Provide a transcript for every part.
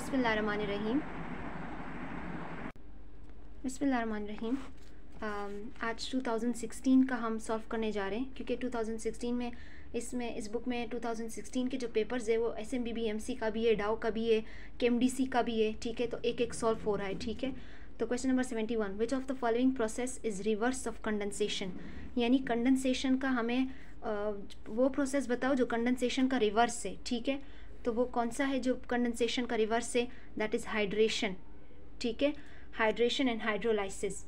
बिस्मिल्लाहिर्रहमानिर्रहीम। बिस्मिल्लाहिर्रहमानिर्रहीम। आज 2016 का हम सॉल्व करने जा रहे हैं, क्योंकि 2016 में इस बुक में 2016 के जो पेपर्स है वो SMBBMC का भी है, डाउ का भी है, KMDC का भी है। ठीक है, तो एक एक सॉल्व हो रहा है। ठीक है, तो question number 71, which of the following process is reverse of condensation. यानी कंडेंसेशन का हमें वो प्रोसेस बताओ जो कंडेंसेशन का रिवर्स है। ठीक है, तो वो कौन सा है जो कंडेंसेशन का रिवर्स है? That is hydration. ठीक है, हाइड्रेशन एंड हाइड्रोलाइसिस,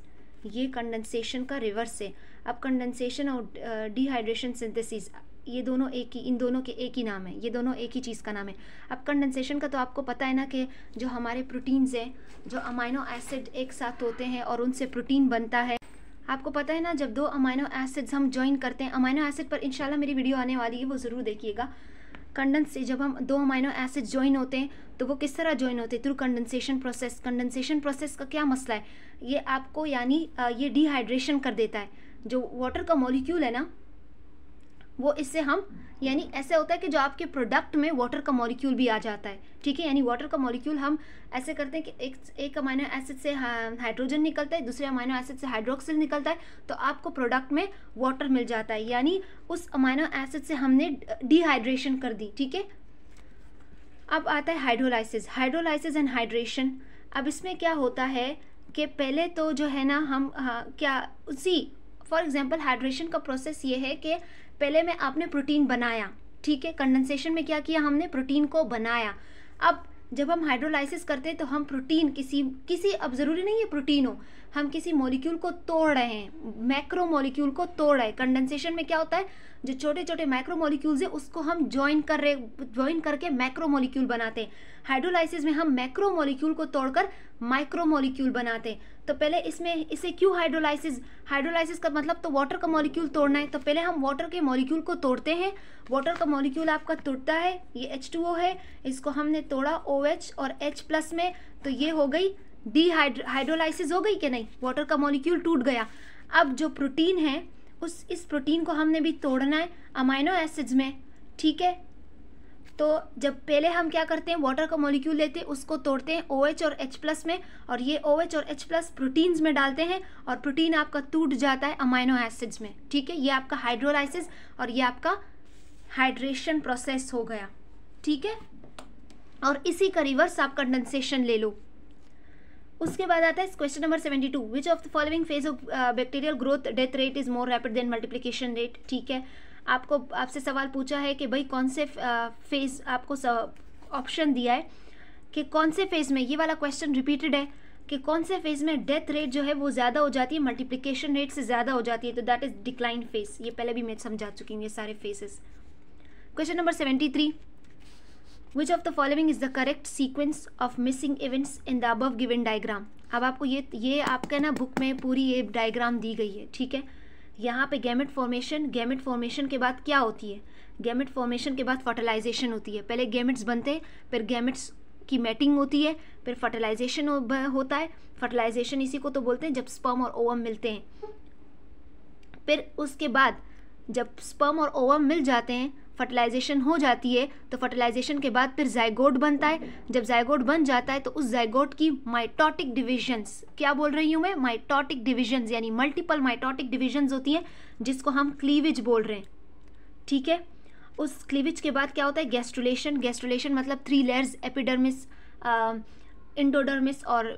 ये कंडेंसेशन का रिवर्स है। अब कंडेंसेशन और डिहाइड्रेशन सिंथेसिस, ये दोनों इन दोनों के एक ही नाम है, ये दोनों एक ही चीज़ का नाम है। अब कंडेंसेशन का तो आपको पता है ना कि जो हमारे प्रोटीन्स हैं, जो अमाइनो एसिड एक साथ होते हैं और उनसे प्रोटीन बनता है। आपको पता है ना, जब दो अमाइनो एसिड्स हम ज्वाइन करते हैं, अमाइनो एसिड पर इंशाल्लाह मेरी वीडियो आने वाली है, वो ज़रूर देखिएगा। जब हम दो अमाइनो एसिड ज्वाइन होते हैं तो वो किस तरह ज्वाइन होते हैं? Through condensation process. Condensation process का क्या मसला है? ये आपको यानी ये डिहाइड्रेशन कर देता है। जो वाटर का मॉलिक्यूल है ना, वो इससे हम यानी ऐसे होता है कि जो आपके प्रोडक्ट में वाटर का मॉलिक्यूल भी आ जाता है। ठीक है, यानी वाटर का मॉलिक्यूल हम ऐसे करते हैं कि एक अमाइनो एसिड से हाइड्रोजन निकलता है, दूसरे अमाइनो एसिड से हाइड्रोक्सिल निकलता है, तो आपको प्रोडक्ट में वाटर मिल जाता है। यानी उस अमाइनो एसिड से हमने डिहाइड्रेशन कर दी। ठीक है, अब आता है हाइड्रोलाइसिस। Hydrolysis and hydration. अब इसमें क्या होता है कि पहले तो जो है ना हम फॉर एग्जांपल हाइड्रेशन का प्रोसेस ये है कि पहले में आपने प्रोटीन बनाया। ठीक है, कंडेंसेशन में क्या किया हमने? प्रोटीन को बनाया। अब जब हम हाइड्रोलाइसिस करते हैं तो हम प्रोटीन किसी अब ज़रूरी नहीं है प्रोटीन हो, हम किसी मॉलिक्यूल को तोड़ रहे हैं, मैक्रो मॉलिक्यूल को तोड़ रहे हैं। कंडेंसेशन में क्या होता है, जो छोटे छोटे मैक्रो मॉलिक्यूल्स हैं उसको हम ज्वाइन करके मैक्रो मॉलिक्यूल बनाते हैं। हाइड्रोलाइसिस में हम मैक्रो मॉलिक्यूल को तोड़कर माइक्रो मॉलिक्यूल बनाते हैं। तो पहले इसे क्यों हाइड्रोलाइसिस का मतलब तो वाटर का मॉलिक्यूल तोड़ना है। तो पहले हम वाटर के मॉलिक्यूल को तोड़ते हैं। वाटर का मॉलिक्यूल आपका टूटता है, ये H2O है, इसको हमने तोड़ा OH और H+ में, तो ये हो गई हाइड्रोलाइसिस हो गई कि नहीं? वाटर का मॉलिक्यूल टूट गया। अब जो प्रोटीन है इस प्रोटीन को हमने भी तोड़ना है अमाइनो एसिड्स में। ठीक है, तो जब पहले हम क्या करते हैं, वाटर का मॉलिक्यूल लेते हैं, उसको तोड़ते हैं OH और H+ में, और ये OH और H+ प्रोटीन्स में डालते हैं और प्रोटीन आपका टूट जाता है अमाइनो एसिड्स में। ठीक है, ये आपका हाइड्रोलाइसिस और ये आपका हाइड्रेशन प्रोसेस हो गया। ठीक है, और इसी का रिवर्स आप कंडेंसेशन ले लो। उसके बाद आता है question number 72, which of the following phase of bacterial growth death rate is more rapid than multiplication rate. ठीक है, आपसे सवाल पूछा है कि भाई कौन से फेज, आपको ऑप्शन दिया है कि कौन से फेज में, ये वाला क्वेश्चन रिपीटेड है कि कौन से फेज में डेथ रेट जो है वो ज़्यादा हो जाती है, मल्टीप्लिकेशन रेट से ज़्यादा हो जाती है। तो दैट इज डिक्लाइन फेज। ये पहले भी मैं समझा चुकी हूँ ये सारे phases. Question number 73, Which of the following is the correct sequence of missing events in the above given diagram? अब आपको ये आपका ना बुक में पूरी ये डायग्राम दी गई है। ठीक है, यहाँ पे गैमेट फॉर्मेशन के बाद क्या होती है? गैमेट फॉर्मेशन के बाद फर्टिलाइजेशन होती है। पहले गैमेट्स बनते हैं, फिर गैमेट्स की मैटिंग होती है, फिर फर्टिलाइजेशन होता है। फर्टिलाइजेशन इसी को तो बोलते हैं जब स्पर्म और ओवम मिलते हैं। फिर उसके बाद जब स्पर्म और ओवम मिल जाते हैं, फर्टिलाइजेशन हो जाती है, तो फर्टिलाइजेशन के बाद फिर जाइगोट बनता है। जब जाइगोट बन जाता है तो उस जाइगोट की माइटोटिक डिविजन्स, क्या बोल रही हूँ मैं? माइटोटिक डिविजन्स, यानी मल्टीपल माइटोटिक डिविजन्स होती हैं, जिसको हम क्लीवेज बोल रहे हैं। ठीक है, उस क्लीवेज के बाद क्या होता है? गैस्ट्रुलेशन मतलब 3 लेयर्स, एपिडर्मिस, इंडोडर्मिस और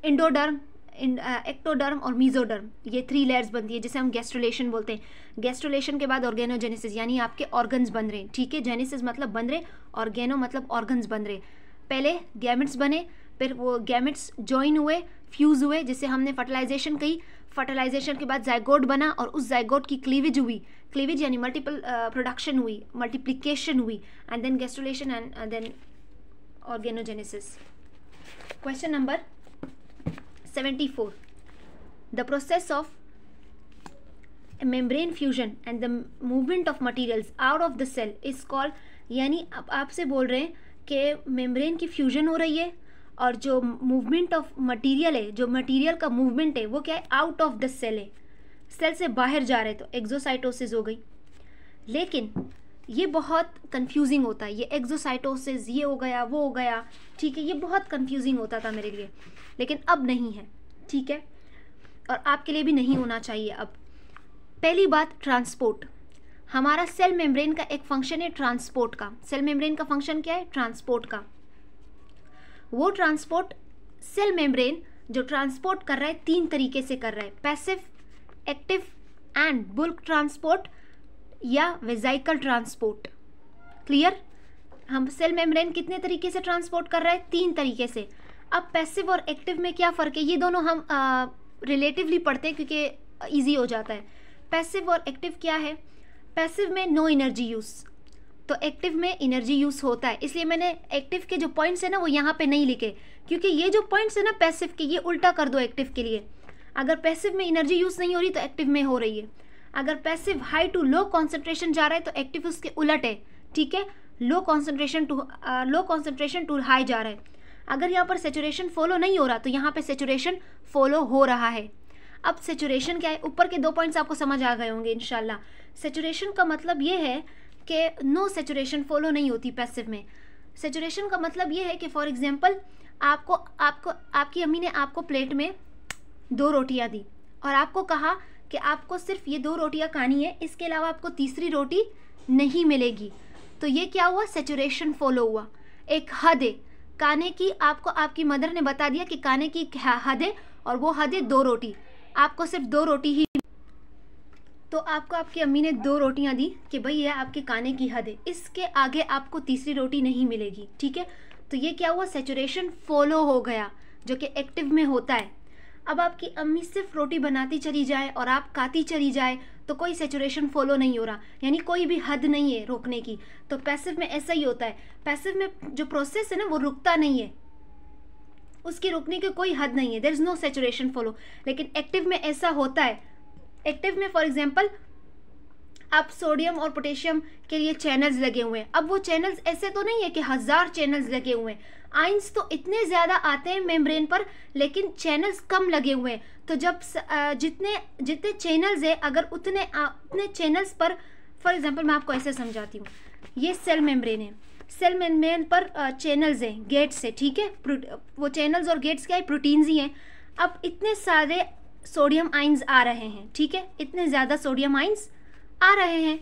इंडोडर्म, एक्टोडर्म और मीजोडर्म, ये 3 लेयर्स बनती है जिसे हम गैस्ट्रुलेशन बोलते हैं। गैस्ट्रुलेशन के बाद ऑर्गेनोजेनेसिस, यानी आपके ऑर्गन्स बन रहे हैं। ठीक है, जेनेसिस मतलब बन रहे, ऑर्गेनो मतलब ऑर्गन्स बन रहे। पहले गैमेट्स बने, फिर वो गैमेट्स ज्वाइन हुए, फ्यूज हुए, जिसे हमने फर्टिलाइजेशन कही। फर्टिलाइजेशन के बाद जाइगोट बना और उस जाइगोट की क्लीवेज यानी मल्टीपल प्रोडक्शन हुई, मल्टीप्लिकेशन हुई, and then gastrulation and then organogenesis. Question number 74, the process of membrane fusion and the movement of materials out of the cell is called, यानी आपसे बोल रहे हैं कि मेम्ब्रेन की फ्यूजन हो रही है और जो मूवमेंट ऑफ मटेरियल है, जो मटेरियल का मूवमेंट है वो क्या है? आउट ऑफ द सेल है, सेल से बाहर जा रहे, तो एक्सोसाइटोसिस हो गई। लेकिन ये बहुत कंफ्यूजिंग होता है, ये एक्सोसाइटोसिस, ये हो गया वो हो गया, ठीक है, ये बहुत कंफ्यूजिंग होता था मेरे लिए, लेकिन अब नहीं है, ठीक है, और आपके लिए भी नहीं होना चाहिए अब। पहली बात, ट्रांसपोर्ट। हमारा सेल मेम्ब्रेन का एक फंक्शन है ट्रांसपोर्ट का। सेल मेम्ब्रेन का फंक्शन क्या है? ट्रांसपोर्ट का। वो ट्रांसपोर्ट सेल मेम्ब्रेन जो ट्रांसपोर्ट कर रहा है 3 तरीके से कर रहा है, passive, active and bulk transport या वेसिकल ट्रांसपोर्ट। क्लियर? हम सेल मेम्ब्रेन कितने तरीके से ट्रांसपोर्ट कर रहा है? 3 तरीके से। अब पैसिव और एक्टिव में क्या फ़र्क है? ये दोनों हम रिलेटिवली पढ़ते हैं क्योंकि ईजी हो जाता है। पैसिव और एक्टिव क्या है? पैसिव में नो एनर्जी यूज़, तो एक्टिव में एनर्जी यूज़ होता है, इसलिए मैंने एक्टिव के जो पॉइंट्स है ना वो यहाँ पे नहीं लिखे, क्योंकि ये जो पॉइंट्स है ना पैसिव के, ये उल्टा कर दो एक्टिव के लिए। अगर पैसिव में एनर्जी यूज़ नहीं हो रही तो एक्टिव में हो रही है। अगर passive high to low concentration जा रहा है तो एक्टिव उसके उलट है, ठीक है, लो कॉन्सेंट्रेशन टू हाई जा रहा है। अगर यहाँ पर सेचुरेशन फॉलो नहीं हो रहा तो यहाँ पे सेचुरेशन फॉलो हो रहा है। अब सेचुरेशन क्या है? ऊपर के 2 पॉइंट्स आपको समझ आ गए होंगे इंशाल्लाह। सेचुरेशन का मतलब ये है कि नो सेचुरेशन फॉलो नहीं होती पैसिव में। सेचुरेशन का मतलब ये है कि फॉर एग्जांपल आपकी अम्मी ने आपको प्लेट में 2 रोटियां दी और आपको कहा कि आपको सिर्फ ये 2 रोटियां खानी है, इसके अलावा आपको तीसरी रोटी नहीं मिलेगी। तो ये क्या हुआ? सेचुरेशन फॉलो हुआ। एक हद है खाने की, आपको आपकी मदर ने बता दिया कि खाने की हद है और वो हद है 2 रोटी, आपको सिर्फ 2 रोटी ही, तो आपको आपकी अम्मी ने 2 रोटियां दी कि भाई ये आपके खाने की हद है, इसके आगे आपको तीसरी रोटी नहीं मिलेगी, ठीक है। तो ये क्या हुआ? सेचुरेशन फॉलो हो गया, जो कि एक्टिव में होता है। अब आपकी अम्मी सिर्फ रोटी बनाती चली जाए और आप खाती चली जाए तो कोई सेचुरेशन फॉलो नहीं हो रहा, यानी कोई भी हद नहीं है रोकने की। तो पैसिव में ऐसा ही होता है, पैसिव में जो प्रोसेस है ना वो रुकता नहीं है, उसकी रुकने की कोई हद नहीं है, there is no saturation follow. लेकिन एक्टिव में ऐसा होता है। एक्टिव में फॉर एग्जांपल आप सोडियम और पोटेशियम के लिए चैनल्स लगे हुए हैं। अब वो चैनल्स ऐसे तो नहीं है कि 1000 चैनल्स लगे हुए हैं, आयंस तो इतने ज़्यादा आते हैं मेम्ब्रेन पर, लेकिन चैनल्स कम लगे हुए हैं। तो जब जितने चैनल्स है, अगर उतने चैनल्स पर, फॉर एग्जांपल मैं आपको ऐसे समझाती हूँ, ये सेल मेम्ब्रेन है, सेल मेम्ब्रेन पर चैनल्स हैं, गेट्स है, ठीक है, वो चैनल्स और गेट्स क्या है? प्रोटीन्स ही हैं। अब इतने सारे सोडियम आयंस आ रहे हैं, ठीक है, इतने ज़्यादा सोडियम आयंस आ रहे हैं,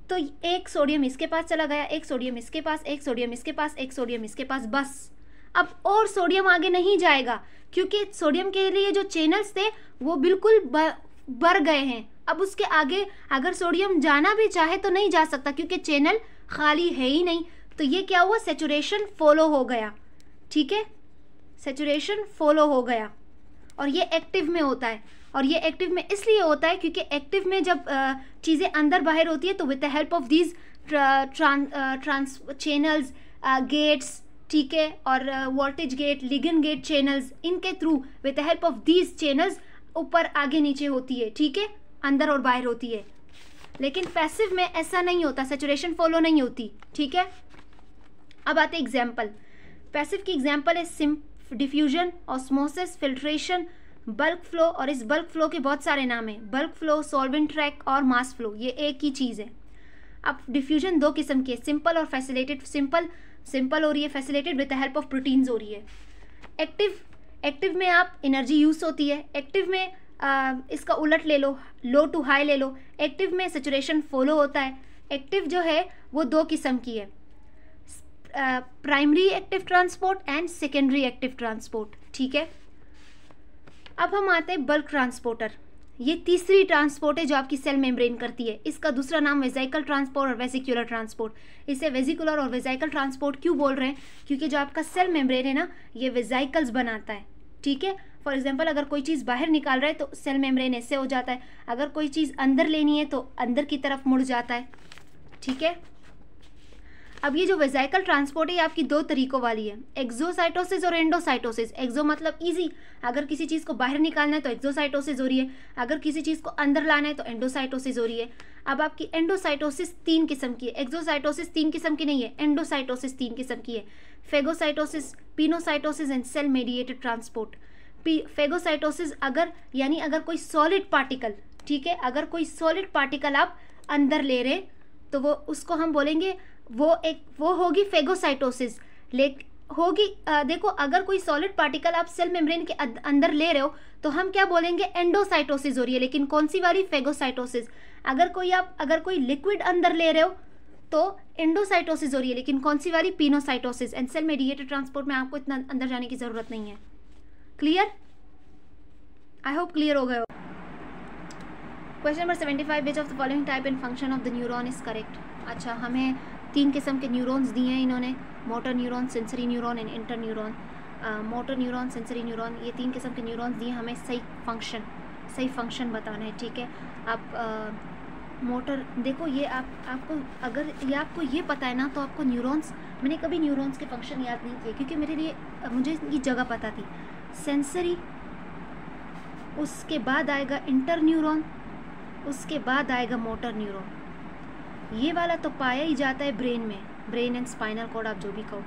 तो एक सोडियम इसके पास चला गया, एक सोडियम इसके पास, एक सोडियम इसके पास, एक सोडियम इसके पास, बस। अब और सोडियम आगे नहीं जाएगा क्योंकि सोडियम के लिए जो चैनल्स थे वो बिल्कुल भर गए हैं। अब उसके आगे अगर सोडियम जाना भी चाहे तो नहीं जा सकता क्योंकि चैनल खाली है ही नहीं। तो ये क्या हुआ? सेचुरेशन फॉलो हो गया, ठीक है, सेचुरेशन फॉलो हो गया। और ये एक्टिव में होता है, और ये एक्टिव में इसलिए होता है क्योंकि एक्टिव में जब चीज़ें अंदर बाहर होती है तो with the help of these trans channels, gates, ठीक है, और voltage gate, ligand gate channels, इनके through with the help of these channels ऊपर आगे नीचे होती है, ठीक है, अंदर और बाहर होती है। लेकिन पैसिव में ऐसा नहीं होता, सेचुरेशन फॉलो नहीं होती, ठीक है। अब आते एग्जाम्पल। पैसिव की एग्जाम्पल है diffusion, osmosis, filtration, bulk flow, और इस बल्क फ्लो के बहुत सारे नाम हैं, बल्क फ्लो, सॉल्वेंट ट्रैक और मास फ्लो, ये एक ही चीज़ है। अब डिफ्यूजन 2 किस्म की है, सिंपल और फैसिलिटेड। सिंपल हो रही है, facilitated with the help of proteins हो रही है। एक्टिव में आप एनर्जी यूज होती है, एक्टिव में इसका उलट ले लो, लो टू हाई ले लो। एक्टिव में सेचुरेशन फॉलो होता है। एक्टिव जो है वो 2 किस्म की है, primary active transport and secondary active transport, ठीक है। अब हम आते हैं बल्क ट्रांसपोर्टर। ये तीसरी ट्रांसपोर्ट है जो आपकी सेल मेम्ब्रेन करती है। इसका दूसरा नाम वेसिकल ट्रांसपोर्ट और वेसिकुलर ट्रांसपोर्ट। इसे वेसिकुलर और वेसिकल ट्रांसपोर्ट क्यों बोल रहे हैं? क्योंकि जो आपका सेल मेम्ब्रेन है ना, ये वेसिकल्स बनाता है, ठीक है। फॉर एग्जांपल अगर कोई चीज़ बाहर निकाल रहा है तो सेल मेम्ब्रेन ऐसे हो जाता है, अगर कोई चीज़ अंदर लेनी है तो अंदर की तरफ मुड़ जाता है, ठीक है। अब ये जो वेसिकल ट्रांसपोर्ट है ये आपकी 2 तरीकों वाली है, एक्सोसाइटोसिस और एंडोसाइटोसिस। एक्सो मतलब इजी, अगर किसी चीज़ को बाहर निकालना है तो एक्सोसाइटोसिस हो रही है, अगर किसी चीज़ को अंदर लाना है तो एंडोसाइटोसिस हो रही है। अब आपकी एंडोसाइटोसिस 3 किस्म की है, एक्सोसाइटोसिस 3 किस्म की नहीं है, एंडोसाइटोसिस 3 किस्म की है, phagocytosis, pinocytosis and cell mediated transport. Phagocytosis अगर कोई सॉलिड पार्टिकल, ठीक है, अगर कोई सॉलिड पार्टिकल आप अंदर ले रहे तो वो उसको हम बोलेंगे वो होगी फेगोसाइटोसिस। होगी देखो, अगर कोई सॉलिड पार्टिकल आप सेल मेम्ब्रेन के अंदर ले रहे हो तो हम क्या बोलेंगे, एंडोसाइटोसिस हो रही है। लेकिन कौन सी वाली, फेगोसाइटोसिस। अगर कोई लिक्विड अंदर ले रहे हो तो एंडोसाइटोसिस हो रही है, लेकिन कौन सी वाली, pinocytosis. And cell mediated transport में आपको इतना अंदर जाने की जरूरत नहीं है। क्लियर? आई होप क्लियर हो गए हो। Question number 75, which of the following type and function of the neuron is correct. अच्छा, हमें 3 किस्म के न्यूरॉन्स दिए हैं इन्होंने, motor neuron, sensory neuron and inter neuron. Motor neuron, sensory neuron, ये 3 किस्म के न्यूरॉन्स दिए, हमें सही फंक्शन बताना है। ठीक है, आप मोटर देखो, ये आपको अगर ये आपको ये पता है ना तो आपको न्यूरॉन्स, मैंने कभी न्यूरॉन्स के फंक्शन याद नहीं किए क्योंकि मुझे ये जगह पता थी। सेंसरी, उसके बाद आएगा इंटर न्यूरॉन, उसके बाद आएगा मोटर न्यूरॉन। ये वाला तो पाया ही जाता है ब्रेन में, ब्रेन एंड स्पाइनल कॉर्ड, आप जो भी कहो।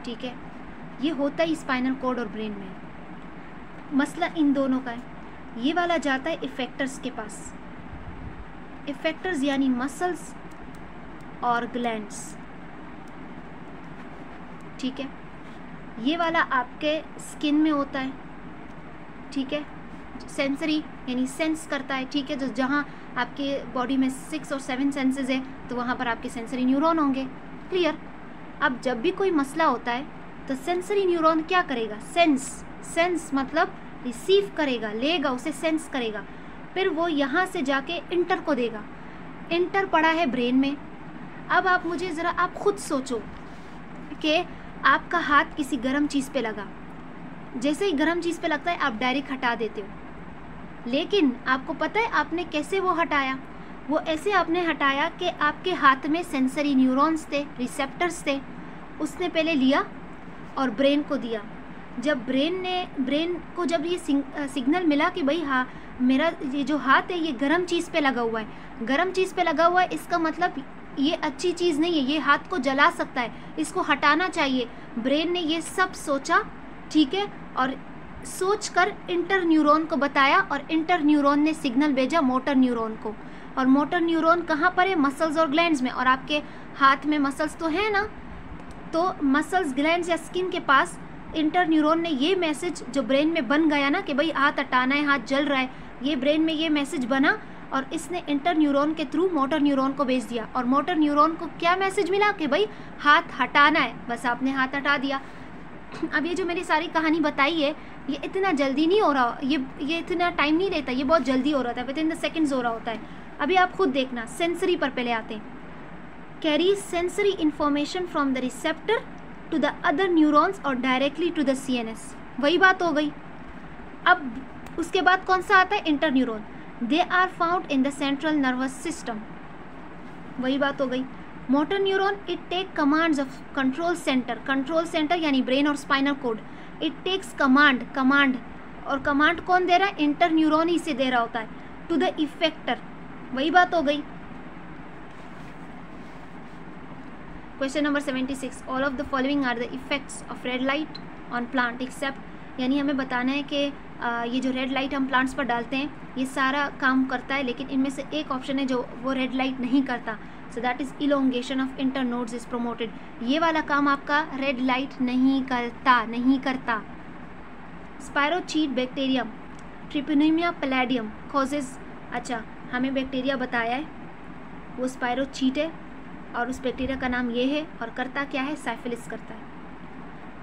ठीक है, ये होता ही स्पाइनल कॉर्ड और ब्रेन में। मसला इन दोनों का है। ये वाला जाता है इफेक्टर्स के पास, इफेक्टर्स यानी मसल्स और ग्लैंड्स। ठीक है, ये वाला आपके स्किन में होता है। ठीक है, सेंसरी यानी सेंस करता है। ठीक है, जो जहाँ आपके बॉडी में 6 और 7 सेंसेस है तो वहाँ पर आपके सेंसरी न्यूरॉन होंगे। क्लियर? अब जब भी कोई मसला होता है तो सेंसरी न्यूरॉन क्या करेगा, सेंस मतलब रिसीव करेगा, लेगा, उसे सेंस करेगा, फिर वो यहाँ से जाके इंटर को देगा। इंटर पड़ा है ब्रेन में। अब आप आप खुद सोचो कि आपका हाथ किसी गर्म चीज़ पे लगा, जैसे ही गर्म चीज़ पे लगता है आप डायरेक्ट हटा देते हो, लेकिन आपको पता है आपने कैसे वो हटाया। वो ऐसे आपने हटाया कि आपके हाथ में सेंसरी न्यूरॉन्स थे, रिसेप्टर्स थे, उसने पहले लिया और ब्रेन को दिया। जब ब्रेन को जब ये सिग्नल मिला कि भाई हाँ, मेरा ये जो हाथ है ये गर्म चीज़ पे लगा हुआ है, गर्म चीज़ पे लगा हुआ है, इसका मतलब ये अच्छी चीज़ नहीं है, ये हाथ को जला सकता है, इसको हटाना चाहिए। ब्रेन ने ये सब सोचा, ठीक है, और सोचकर इंटर न्यूरॉन को बताया और इंटर न्यूरॉन ने सिग्नल भेजा मोटर न्यूरॉन को। और मोटर न्यूरॉन कहाँ पर है, मसल्स और ग्लैंड्स में। और आपके हाथ में मसल्स तो है ना, तो मसल्स, ग्लैंड्स या स्किन के पास इंटर न्यूरॉन ने ये मैसेज जो ब्रेन में बन गया ना कि भाई हाथ हटाना है, हाथ जल रहा है, ये ब्रेन में ये मैसेज बना और इसने इंटर न्यूरॉन के थ्रू मोटर न्यूरॉन को भेज दिया। और मोटर न्यूरॉन को क्या मैसेज मिला कि भाई हाथ हटाना है, बस आपने हाथ हटा दिया। अब ये जो मेरी सारी कहानी बताई है ये इतना जल्दी नहीं हो रहा, ये इतना टाइम नहीं लेता, ये बहुत जल्दी हो रहा था, विदिन द सेकेंड्स हो रहा होता है। अभी आप खुद देखना, सेंसरी पर पहले आते हैं। Carry sensory information from the receptor to the other neurons और डायरेक्टली टू द CNS, वही बात हो गई। अब उसके बाद कौन सा आता है, inter neuron. They are found in the central nervous system, वही बात हो गई। Motor neuron, it take commands of control centre यानी ब्रेन और spinal cord, it takes command और कमांड कौन दे रहा है, इंटर न्यूरॉन ही से दे रहा होता है, टू द इफेक्टर, वही बात हो गई। Question number 76, all of the following are the effects of red light on plant except, यानी हमें बताना है कि ये जो रेड लाइट हम प्लांट्स पर डालते हैं ये सारा काम करता है, लेकिन इनमें से एक ऑप्शन है जो वो रेड लाइट नहीं करता, so that is elongation of inter nodes is promoted. ये वाला काम आपका रेड लाइट नहीं करता। स्पायरोचीट बैक्टीरियम ट्रिपोनीमिया पैलेडियम कॉजेज, अच्छा हमें बैक्टीरिया बताया है वो स्पायरोचीट है और उस बैक्टीरिया का नाम ये है और करता क्या है, साइफिलिस करता है।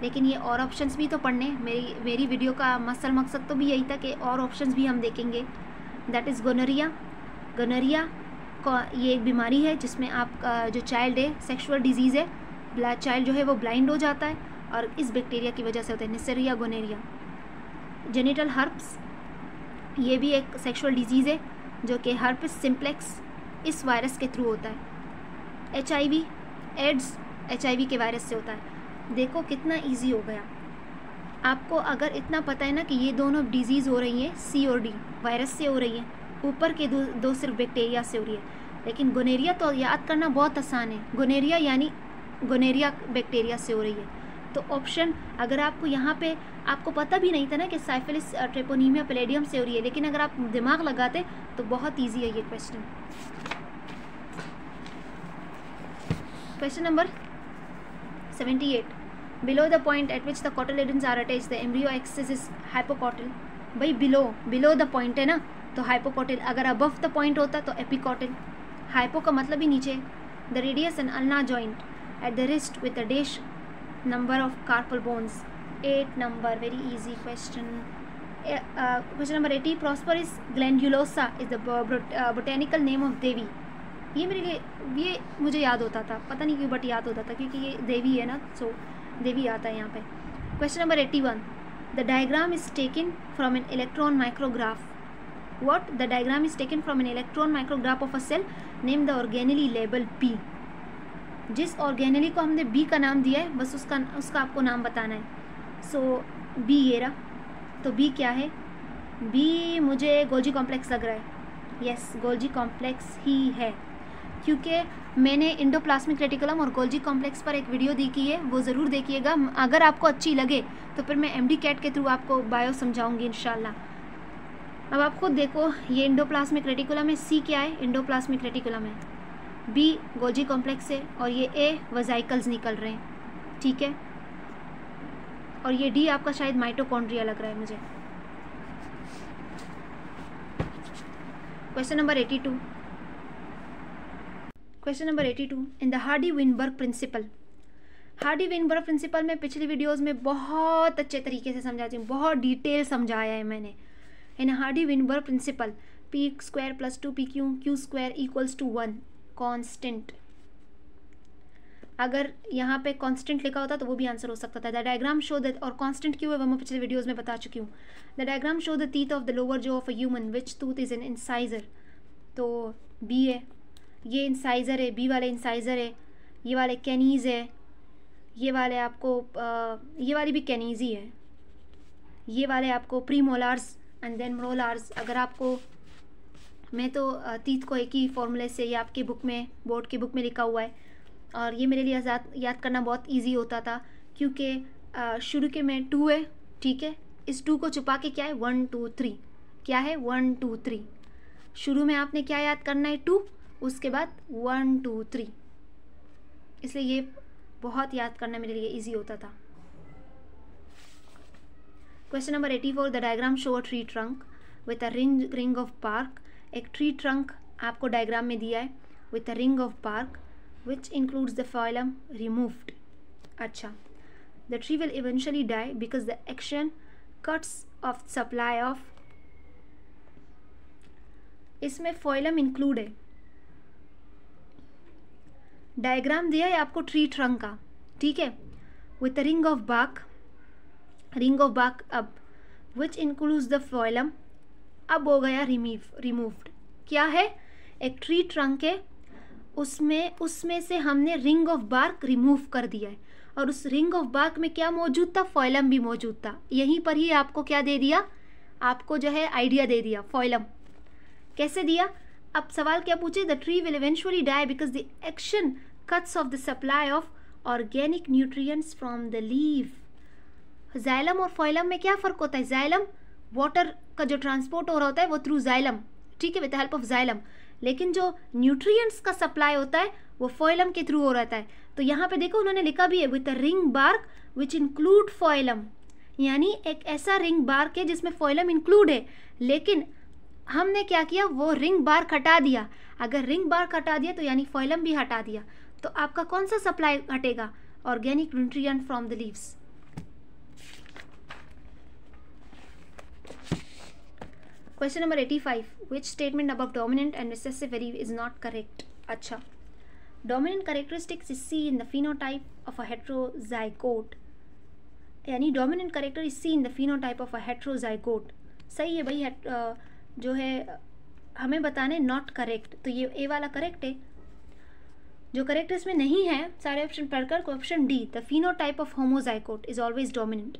लेकिन ये और ऑप्शंस भी तो पढ़ने, मेरी वीडियो का मकसद तो भी यही था कि और ऑप्शंस भी हम देखेंगे। दैट इज़ गोनोरिया को, ये एक बीमारी है जिसमें आपका जो चाइल्ड है, सेक्सुअल डिजीज़ है, चाइल्ड जो है वो ब्लाइंड हो जाता है और इस बैक्टीरिया की वजह से होता है, निसेरिया गोनेरिया। जेनिटल हर्प्स, ये भी एक सेक्सुअल डिजीज़ है जो कि हर्पिस सिम्प्लेक्स इस वायरस के थ्रू होता है। HIV एड्स HIV के वायरस से होता है। देखो कितना इजी हो गया, आपको अगर इतना पता है ना कि ये दोनों डिजीज़ हो रही है C और D वायरस से हो रही है, ऊपर के दो सिर्फ बैक्टीरिया से हो रही है, लेकिन गोनेरिया तो याद करना बहुत आसान है, गोनेरिया यानी गोनेरिया बैक्टीरिया से हो रही है। तो ऑप्शन, अगर आपको यहाँ पे आपको पता भी नहीं था ना कि साइफिलिस ट्रिपोनीमिया पैलेडियम से हो रही है, लेकिन अगर आप दिमाग लगाते तो बहुत ईजी है ये question. Question number 78. Below the point at which the cotyledons are attached, the embryo axis is hypocotyl. भाई below the point है ना, तो hypocotyl. अगर above the point होता तो epicotyl. Hypo का मतलब ही नीचे. The radius and ulna joint at the wrist with a dash number of carpal bones. 8 number, very easy question. Question number 80. Prosperous glandulosa is the botanical name of Devi. ये मेरे लिए ये मुझे याद होता था, पता नहीं क्यों बट याद होता था क्योंकि ये देवी है ना, सो देवी आता है यहाँ पे. Question number 81. The diagram is taken from an electron micrograph. What? The diagram is taken from an electron micrograph of a cell. Name the organelle label B. जिस ऑर्गेनेली को हमने बी का नाम दिया है बस उसका आपको नाम बताना है. सो बी ये रहा. तो बी क्या है? बी मुझे गोल्जी कॉम्प्लेक्स लग रहा है. यस, गोल्जी कॉम्प्लेक्स ही है क्योंकि मैंने इंडोप्लाज्मिक रेटिकुलम और गोल्जी कॉम्प्लेक्स पर एक वीडियो दी की है, वो ज़रूर देखिएगा. अगर आपको अच्छी लगे तो फिर मैं एमडी कैट के थ्रू आपको बायो समझाऊंगी इंशाल्लाह. अब आप खुद देखो, ये इंडोप्लाज्मिक रेटिकुलम है. सी क्या है? इंडोप्लाज्मिक रेटिकुलम है. बी गोल्जी कॉम्प्लेक्स है और ये ए वेसिकल्स निकल रहे हैं. ठीक है, और ये डी आपका शायद माइटोकॉन्ड्रिया लग रहा है मुझे. Question number 82. Question number 82. In the Hardy Weinberg principle. Hardy Weinberg principle में पिछली वीडियोस में बहुत अच्छे तरीके से समझाती हूँ, बहुत डिटेल समझाया है मैंने. In Hardy Weinberg principle p square plus 2 p q square equals to 1 constant. अगर यहाँ पे कांस्टेंट लिखा होता तो वो भी आंसर हो सकता था. द डायग्राम शो दैट, और कांस्टेंट क्यों है वो मैं पिछले वीडियोस में बता चुकी हूँ. The diagram show the teeth of the lower jaw of a human which tooth is an incisor. तो बी है, ये इंसाइज़र है, बी वाले इंसाइज़र है, ये वाले कैनीज़ है, ये वाले आपको ये वाली भी कैनीज़ ही है, ये वाले आपको प्रीमोलार्स एंड देन मोलार्स. अगर आपको, मैं तो टीथ को एक ही फॉर्मूले से, ये आपकी बुक में, बोर्ड की बुक में लिखा हुआ है और ये मेरे लिए याद करना बहुत ईजी होता था क्योंकि शुरू के में 2 है. ठीक है, इस 2 को छुपा के क्या है? 1 2 3. क्या है? 1 2 3. शुरू में आपने क्या याद करना है? 2, उसके बाद 1 2 3. इसलिए ये बहुत याद करना मेरे लिए इजी होता था. Question number 84. The diagram show a tree trunk with a ring of bark. एक ट्री ट्रंक आपको डायग्राम में दिया है with a ring of bark which includes the phloem removed. अच्छा, the tree will eventually die because the action cuts off supply of. इसमें phloem include है. Diagram दिया है आपको ट्री ट्रंक का. ठीक है, विथ रिंग ऑफ बार्क अब विच इंक्लूड्स द फाइलम. अब हो गया रिमूव्ड. क्या है? एक ट्री ट्रंक है, उसमें से हमने रिंग ऑफ बार्क रिमूव कर दिया है और उस रिंग ऑफ बार्क में क्या मौजूद था? फाइलम भी मौजूद था. यहीं पर ही आपको क्या दे दिया? आपको जो है आइडिया दे दिया. फाइलम कैसे दिया? अब सवाल क्या पूछे? The tree will eventually die because the action cuts off the supply of organic nutrients from the leaf. Xylem और फाइलम में क्या फ़र्क होता है? जाइलम वाटर का जो ट्रांसपोर्ट हो रहा होता है वो थ्रू जाइलम. ठीक है, with the help of xylem. लेकिन जो न्यूट्रिएंट्स का सप्लाई होता है वो फाइलम के थ्रू हो रहता है. तो यहाँ पे देखो उन्होंने लिखा भी है with a ring bark which include phylum. यानी एक ऐसा रिंग बार्क है जिसमें फाइलम इंक्लूड है, लेकिन हमने क्या किया? वो रिंग बार्क हटा दिया. अगर रिंग बार्क हटा दिया तो यानी फाइलम भी हटा दिया. तो आपका कौन सा सप्लाई हटेगा? Organic nutrient from the leaves. Question number 85. Which statement above dominant and recessive very is not correct. अच्छा, dominant characteristics is see in the phenotype of a heterozygote. यानी dominant character is see in the phenotype of a heterozygote. सही है भाई, जो है हमें बताने not correct. तो ये ए वाला करेक्ट है. जो करेक्ट इसमें नहीं है सारे ऑप्शन पढ़कर, option D, the phenotype of homozygote is always dominant.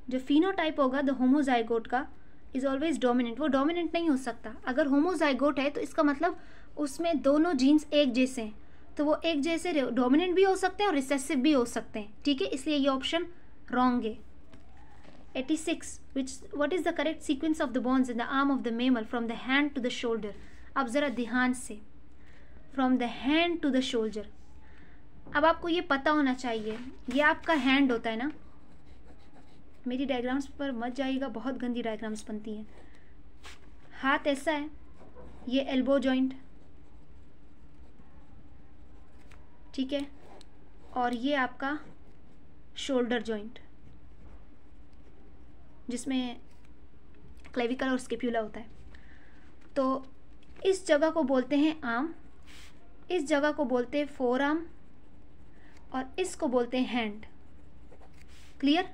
जो फिनोटाइप होगा द होमोजाइगोट का इज ऑलवेज डोमिनेंट. वो डोमिनेंट नहीं हो सकता. अगर होमोजाइगोट है तो इसका मतलब उसमें दोनों जीन्स एक जैसे हैं, तो वो एक जैसे डोमिनेंट भी हो सकते हैं और रिसेसिव भी हो सकते हैं. ठीक है, इसलिए ये ऑप्शन रॉन्ग है. 86. what is the correct sequence of the bones in the arm of the mammal from the hand to the shoulder. अब ज़रा ध्यान से, from the hand to the shoulder. अब आपको ये पता होना चाहिए, ये आपका हैंड होता है ना, मेरी डायग्राम्स पर मत जाइएगा, बहुत गंदी डायग्राम्स बनती हैं। हाथ ऐसा है, ये एल्बो जॉइंट, ठीक है, और ये आपका शोल्डर जॉइंट जिसमें क्लेविकल और स्केप्यूला होता है। तो इस जगह को बोलते हैं आर्म, इस जगह को बोलते हैं फोर आर्म, और इसको बोलते हैं हैंड। क्लियर?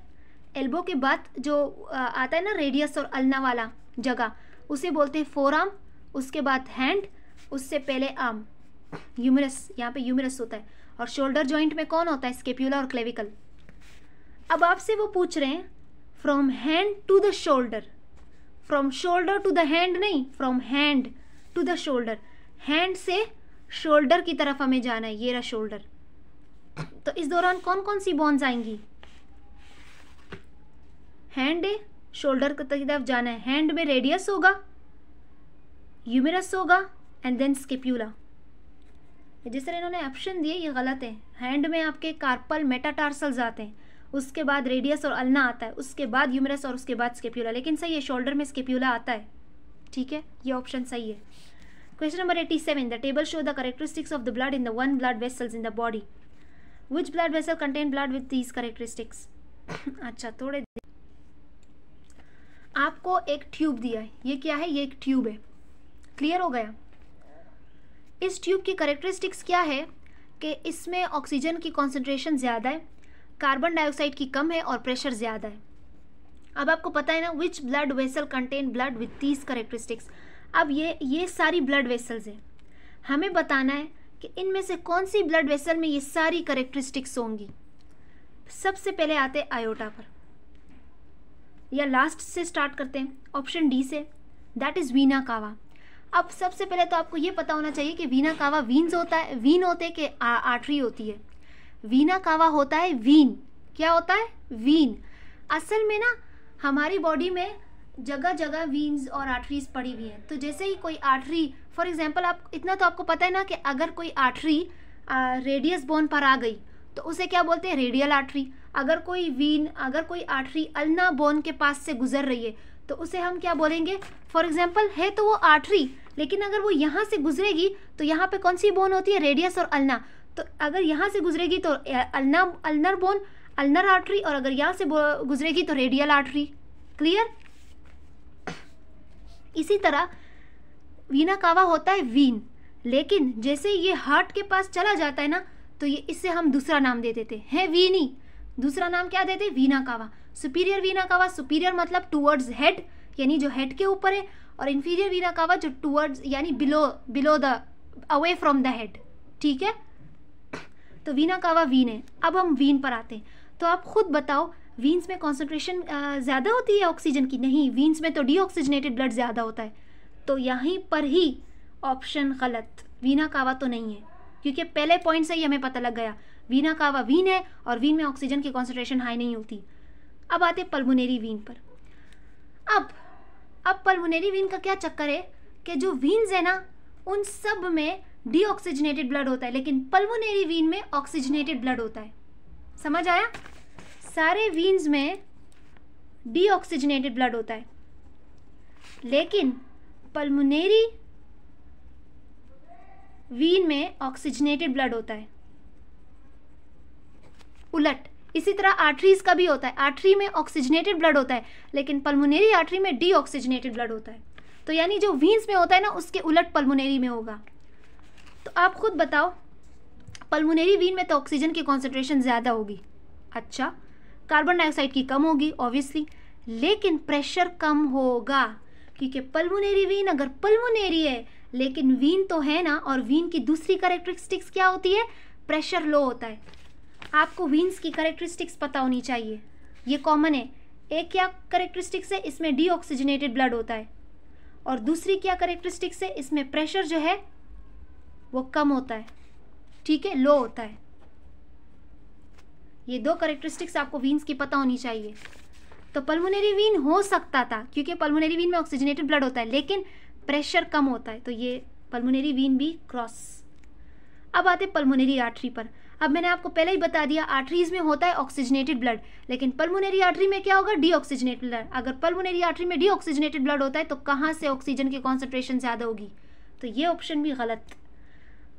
एल्बो के बाद जो आता है ना रेडियस और अल्ना वाला जगह, उसे बोलते हैं फोर आर्म, उसके बाद हैंड, उससे पहले आर्म, ह्यूमरस, यहाँ पे ह्यूमरस होता है, और शोल्डर जॉइंट में कौन होता है? स्केप्यूला और क्लेविकल। अब आपसे वो पूछ रहे हैं from hand to the shoulder, from shoulder to the hand नहीं, from hand to the shoulder, hand से शोल्डर की तरफ हमें जाना है, ये रहा शोल्डर। तो इस दौरान कौन कौन सी बोन्स आएंगी? हैंड है, शोल्डर की तरफ जाना है, हैंड में रेडियस होगा, ह्यूमेरस होगा, एंड देन स्केप्यूला। जिस तरह इन्होंने ऑप्शन दिए ये गलत है। हैंड में आपके कार्पल मेटाटार्सल्स आते हैं, उसके बाद रेडियस और अल्ना आता है, उसके बाद ह्यूमेरस और उसके बाद स्केप्यूला। लेकिन सही है, शोल्डर में स्केप्यूला आता है, ठीक है, ये ऑप्शन सही है। Question number 87, the table show the characteristics of the blood in the one blood vessels in the body, which blood vessel contain blood with these characteristics. अच्छा, थोड़े आपको एक ट्यूब दिया है, ये क्या है? ये एक ट्यूब है। क्लियर हो गया? इस ट्यूब की कैरेक्टरिस्टिक्स क्या है कि इसमें ऑक्सीजन की कॉन्सेंट्रेशन ज़्यादा है, कार्बन डाइऑक्साइड की कम है, और प्रेशर ज़्यादा है। अब आपको पता है ना which blood vessel contain blood with these characteristics. अब ये सारी ब्लड वेसल्स हैं, हमें बताना है कि इनमें से कौन सी ब्लड वेसल में ये सारी कैरेक्टरिस्टिक्स होंगी। सबसे पहले आते हैं आयोटा पर, या लास्ट से स्टार्ट करते हैं, ऑप्शन डी से, दैट इज वीना कावा। अब सबसे पहले तो आपको ये पता होना चाहिए कि वीना कावा वीन्स होता है, वीन होते कि आर्टरी होती है। वीना कावा होता है वीन। क्या होता है? वीन। असल में ना हमारी बॉडी में जगह जगह वीन्स और आर्टरीज पड़ी हुई हैं। तो जैसे ही कोई आर्टरी, फॉर एग्जांपल, आप इतना तो आपको पता है ना कि अगर कोई आर्टरी रेडियस बोन पर आ गई तो उसे क्या बोलते हैं? Radial artery. अगर कोई आर्टरी अल्ना बोन के पास से गुजर रही है तो उसे हम क्या बोलेंगे? फॉर एग्जांपल है तो वो आर्टरी, लेकिन अगर वो यहाँ से गुजरेगी तो यहाँ पे कौन सी बोन होती है? रेडियस और अल्ना। तो अगर यहाँ से गुजरेगी तो अल्नर बोन, अल्नर आर्टरी, और अगर यहाँ से गुजरेगी तो रेडियल आर्टरी। क्लियर? इसी तरह वीना कावा होता है वीन, लेकिन जैसे ये हार्ट के पास चला जाता है ना तो ये इससे हम दूसरा नाम दे देते हैं, वीनी। दूसरा नाम क्या देते हैं? वीना कावा। सुपीरियर वीना कावा, सुपीरियर मतलब टुवर्ड्स हेड, यानी जो हेड के ऊपर है, और इंफीरियर वीना कावा जो टुवर्ड्स यानी below the away from the head. ठीक है, तो वीना कावा वीन है। अब हम वीन पर आते हैं, तो आप खुद बताओ वीन्स में कॉन्सेंट्रेशन ज़्यादा होती है ऑक्सीजन की? नहीं, वीन्स में तो डीऑक्सीजनेटेड ब्लड ज़्यादा होता है। तो यहीं पर ही ऑप्शन गलत, वीना कावा तो नहीं है, क्योंकि पहले पॉइंट से ही हमें पता लग गया वीना कावा वीन है और वीन में ऑक्सीजन की कॉन्सेंट्रेशन हाई नहीं होती। अब आते पल्मोनरी वीन पर। अब पल्मोनरी वीन का क्या चक्कर है कि जो वीन्स है ना उन सब में डीऑक्सीजनेटेड ब्लड होता है, लेकिन पल्मोनरी वीन में ऑक्सीजनेटेड ब्लड होता है। समझ आया? सारे वीन्स में डीऑक्सीजनेटेड ब्लड होता है, लेकिन पल्मोनरी वीन में ऑक्सीजनेटेड ब्लड होता है। उलट इसी तरह आर्टरीज का भी होता है, आर्टरी में ऑक्सीजनेटेड ब्लड होता है, लेकिन पल्मोनरी आर्टरी में डीऑक्सीजनेटेड ब्लड होता है। तो यानी जो वीन्स में होता है ना उसके उलट पल्मोनरी में होगा। तो आप खुद बताओ, पल्मोनरी वीन में तो ऑक्सीजन की कॉन्सेंट्रेशन ज़्यादा होगी, अच्छा, कार्बन डाइऑक्साइड की कम होगी ऑब्वियसली, लेकिन प्रेशर कम होगा, क्योंकि पल्मोनरी वीन अगर पल्मोनरी है लेकिन वीन तो है ना, और वीन की दूसरी कैरेक्टरिस्टिक्स क्या होती है? प्रेशर लो होता है। आपको वीन्स की कैरेक्टरिस्टिक्स पता होनी चाहिए, ये कॉमन है। एक क्या कैरेक्टरिस्टिक्स है? इसमें डीऑक्सीजनेटेड ब्लड होता है, और दूसरी क्या कैरेक्टरिस्टिक्स है? इसमें प्रेशर जो है वो कम होता है, ठीक है, लो होता है। ये दो कैरेक्टरिस्टिक्स आपको वीन्स की पता होनी चाहिए। तो पल्मोनरी वीन हो सकता था क्योंकि पल्मोनरी वीन में ऑक्सीजनेटेड ब्लड होता है, लेकिन प्रेशर कम होता है, तो ये पल्मोनरी वीन भी क्रॉस। अब आते पल्मोनरी आर्टरी पर। अब मैंने आपको पहले ही बता दिया आर्टरीज में होता है ऑक्सीजनेटेड ब्लड, लेकिन पल्मोनरी आर्टरी में क्या होगा, डीऑक्सीजनेटेड ब्लड। अगर पल्मोनरी आर्टरी में डीऑक्सीजनेटेड ब्लड होता है तो कहाँ से ऑक्सीजन की कॉन्सेंट्रेशन ज़्यादा होगी, तो ये ऑप्शन भी गलत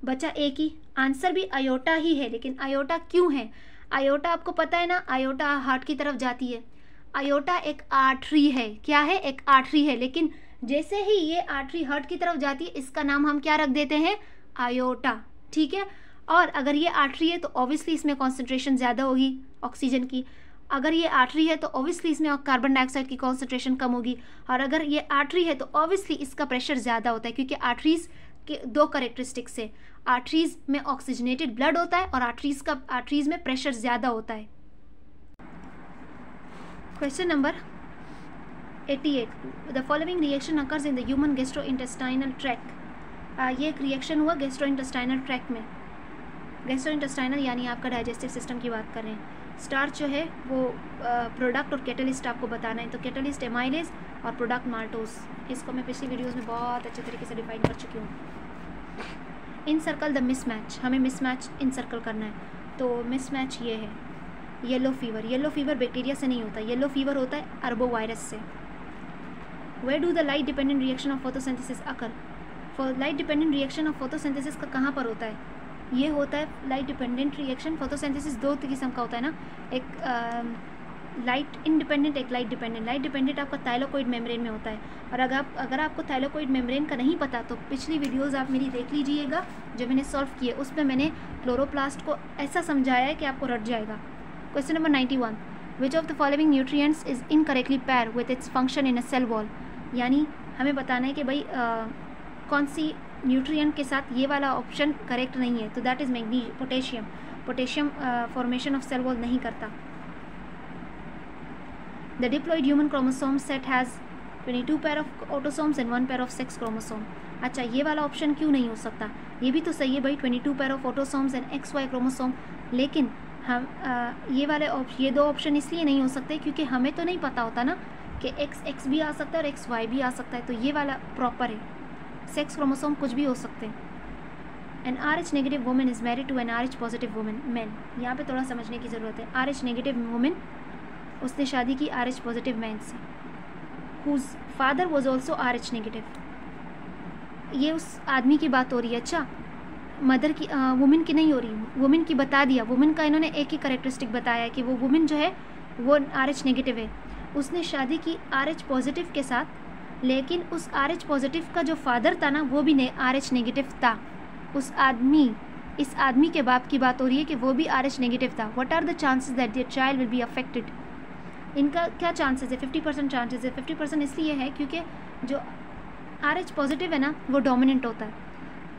बचा। एक ही आंसर भी आयोटा ही है, लेकिन आयोटा क्यों है, आयोटा आपको पता है ना, आयोटा हार्ट की तरफ जाती है। आयोटा एक आर्टरी है, क्या है, एक आर्टरी है, लेकिन जैसे ही ये आर्टरी हार्ट की तरफ जाती है इसका नाम हम क्या रख देते हैं, आयोटा, ठीक है। और अगर ये आर्टरी है तो ऑब्वियसली इसमें कॉन्सेंट्रेशन ज़्यादा होगी ऑक्सीजन की, अगर ये आर्टरी है तो ऑब्वियसली इसमें कार्बन डाइऑक्साइड की कॉन्सेंट्रेशन कम होगी, और अगर ये आर्टरी है तो ऑब्वियसली इसका प्रेशर ज़्यादा होता है, क्योंकि आर्टरीज के दो कैरेक्टरिस्टिक्स है, आर्टरीज में ऑक्सीजनेटेड ब्लड होता है और आर्टरीज में प्रेशर ज़्यादा होता है। Question number 88, the following reaction occurs in the human gastrointestinal tract. ये एक रिएक्शन हुआ गैस्ट्रोइंटेस्टाइनल ट्रैक्ट में। गैस्ट्रोइंटेस्टाइनल यानी आपका डाइजेस्टिव सिस्टम की बात कर रहे हैं। स्टार्च जो है वो प्रोडक्ट और कैटलिस्ट आपको बताना है, तो कैटलिस्ट एमाइलेज और प्रोडक्ट माल्टोज। इसको मैं पिछली वीडियोस में बहुत अच्छे तरीके से डिफाइन कर चुकी हूँ। इन सर्कल द मिसमैच, हमें मिसमैच इन सर्कल करना है, तो मिसमैच ये है yellow fever. Yellow fever bacteria से नहीं होता, येलो फीवर होता है अरबो वायरस से। Where do the light dependent reaction of photosynthesis occur. Light dependent reaction of photosynthesis का कहाँ पर होता है, ये होता है लाइट डिपेंडेंट रिएक्शन। फोटोसिंथेसिस दो किस्म का होता है ना, एक लाइट इंडिपेंडेंट, एक लाइट डिपेंडेंट। लाइट डिपेंडेंट आपका थाइलाकोइड मेम्ब्रेन में होता है, और अगर आपको थाइलाकोइड मेम्ब्रेन का नहीं पता तो पिछली वीडियोस आप मेरी देख लीजिएगा जो मैंने सॉल्व किए, उसमें मैंने क्लोरोप्लास्ट को ऐसा समझाया है कि आपको रट जाएगा। Question number 91, which of the following nutrients is incorrectly pair with its function in a cell wall. यानी हमें बताना है कि भाई कौन सी न्यूट्रिएंट के साथ ये वाला ऑप्शन करेक्ट नहीं है, तो that is potassium. Potassium formation of cell wall नहीं करता। The diploid human chromosome set has 22 pair of autosomes and 1 pair of sex chromosome. अच्छा, ये वाला ऑप्शन क्यों नहीं हो सकता, ये भी तो सही है भाई, 22 pair of autosomes and XY chromosome, लेकिन हम ये दो ऑप्शन इसलिए नहीं हो सकते क्योंकि हमें तो नहीं पता होता ना कि XX भी आ सकता है और XY भी आ सकता है, तो ये वाला प्रॉपर है। सेक्स क्रोमोसोम कुछ भी हो सकते हैं। An RH negative women is married to an RH positive women man. यहाँ पे थोड़ा समझने की ज़रूरत है। RH नेगेटिव वुमेन, उसने शादी की RH पॉजिटिव मैन से, whose father was also RH negative. ये उस आदमी की बात हो रही है। अच्छा, मदर की वुमेन की नहीं हो रही, वुमेन की बता दिया। वुमेन का इन्होंने एक ही कैरेक्टरिस्टिक बताया कि वो वुमेन जो है वो RH नेगेटिव है। उसने शादी की RH पॉजिटिव के साथ, लेकिन उस RH पॉजिटिव का जो फादर था ना वो भी RH नेगेटिव था। इस आदमी के बाप की बात हो रही है कि वो भी RH नेगेटिव था। What are the chances that their child will be affected. इनका क्या चांसेस है, 50% चांसेस है। 50% इसलिए है क्योंकि जो RH पॉजिटिव है ना वो डोमिनेंट होता है,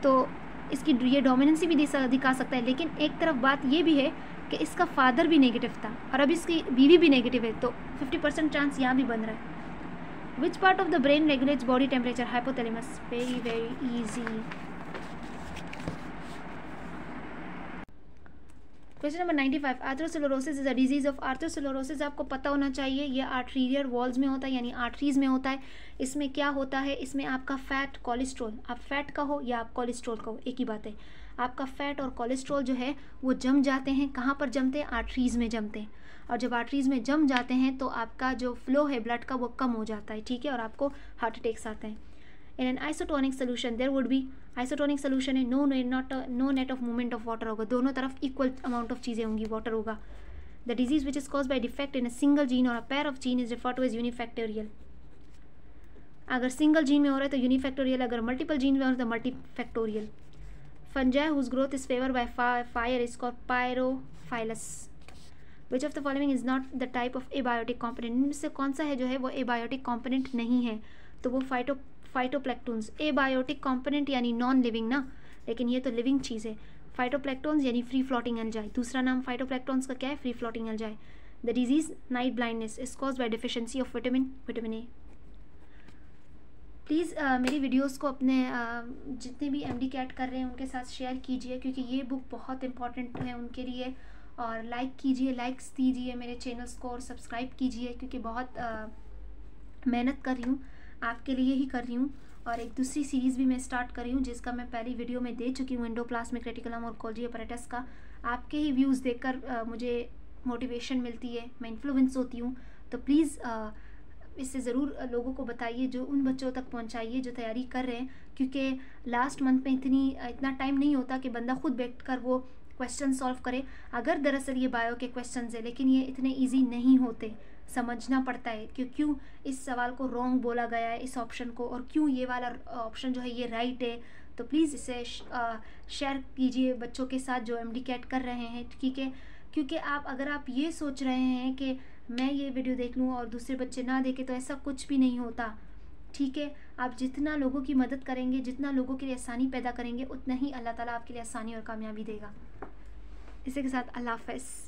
तो इसकी ये डोमिनेंसी भी दिखा सकता है। लेकिन एक तरफ बात ये भी है कि इसका फादर भी नेगेटिव था और अब इसकी बीवी भी नेगेटिव है, तो 50% चांस यहाँ भी बन रहा है। Which part of the brain regulates body temperature, hypothalamus. Very very easy. Question number 95, atherosclerosis is a disease of. Atherosclerosis आपको पता होना चाहिए, ये आर्टेरियल वॉल्स में होता है, यानी आर्टरीज में होता है। इसमें क्या होता है, इसमें आपका फैट, कोलेस्ट्रॉल, आप फैट का हो या आप कोलेस्ट्रॉल का हो, एक ही बात है। आपका फैट और कोलेस्ट्रॉल जो है वो जम जाते हैं। कहाँ पर जमते हैं, आर्टरीज में जमते हैं, और जब आर्टरीज में जम जाते हैं तो आपका जो फ्लो है ब्लड का वो कम हो जाता है, ठीक है, और आपको हार्ट अटैक्स आते हैं। In an isotonic solution there would be, isotonic solution है no net of movement of water होगा, दोनों तरफ इक्वल अमाउंट ऑफ चीज़ें होंगी, वाटर होगा। The disease which is cause by defect in a single gene और a pair of gene is referred to as unifactorial. अगर single gene में हो रहा है तो यूनिफैक्टोरियल, अगर मल्टीपल जीन में हो रहा है तो multifactorial. Fungi whose growth is favour by fire is called pyrophilous. Which of the following is not the type of abiotic component. इनमें से कौन सा है जो है वो एबायोटिक कॉम्पोनेंट नहीं है, तो वो फाइटोप्लैंक्टन्स। एबायोटिक कॉम्पोनेंट यानी नॉन लिविंग ना, लेकिन ये तो लिविंग चीज़ है। फाइटोप्लैंक्टन्स यानी फ्री फ्लोटिंग एल्गाई, दूसरा नाम फाइटोप्लैंक्टन्स का क्या है, free floating algae. The disease night blindness is caused by deficiency of vitamin A. Please मेरी वीडियोस को अपने जितने भी MD कैट कर रहे हैं उनके साथ शेयर कीजिए, क्योंकि ये बुक बहुत इंपॉर्टेंट है उनके लिए। और लाइक कीजिए, लाइक्स दीजिए मेरे चैनल्स को, और सब्सक्राइब कीजिए, क्योंकि बहुत मेहनत कर रही हूँ, आपके लिए ही कर रही हूँ। और एक दूसरी सीरीज़ भी मैं स्टार्ट कर रही हूँ जिसका मैं पहली वीडियो में दे चुकी हूँ, एंडोप्लाज्मिक रेटिकुलम और गोल्गी अपैरेटस का। आपके ही व्यूज़ देखकर मुझे मोटिवेशन मिलती है, मैं इन्फ्लुएंस होती हूँ। तो प्लीज़ इससे ज़रूर लोगों को बताइए, जो उन बच्चों तक पहुँचाइए जो तैयारी कर रहे हैं, क्योंकि लास्ट मंथ में इतना टाइम नहीं होता कि बंदा खुद बैठ कर वो क्वेश्चन सॉल्व करे। अगर दरअसल ये बायो के क्वेश्चन है, लेकिन ये इतने ईजी नहीं होते, समझना पड़ता है कि क्यों इस सवाल को रॉन्ग बोला गया है, इस ऑप्शन को, और क्यों ये वाला ऑप्शन जो है ये राइट है। तो प्लीज़ इसे शेयर कीजिए बच्चों के साथ जो एमडी कैट कर रहे हैं, ठीक है। क्योंकि अगर आप ये सोच रहे हैं कि मैं ये वीडियो देख लूँ और दूसरे बच्चे ना देखें, तो ऐसा कुछ भी नहीं होता, ठीक है। आप जितना लोगों की मदद करेंगे, जितना लोगों के लिए आसानी पैदा करेंगे, उतना ही अल्लाह ताला आपके लिए आसानी और कामयाबी देगा। इसी के साथ अल्लाह हाफ़िज़।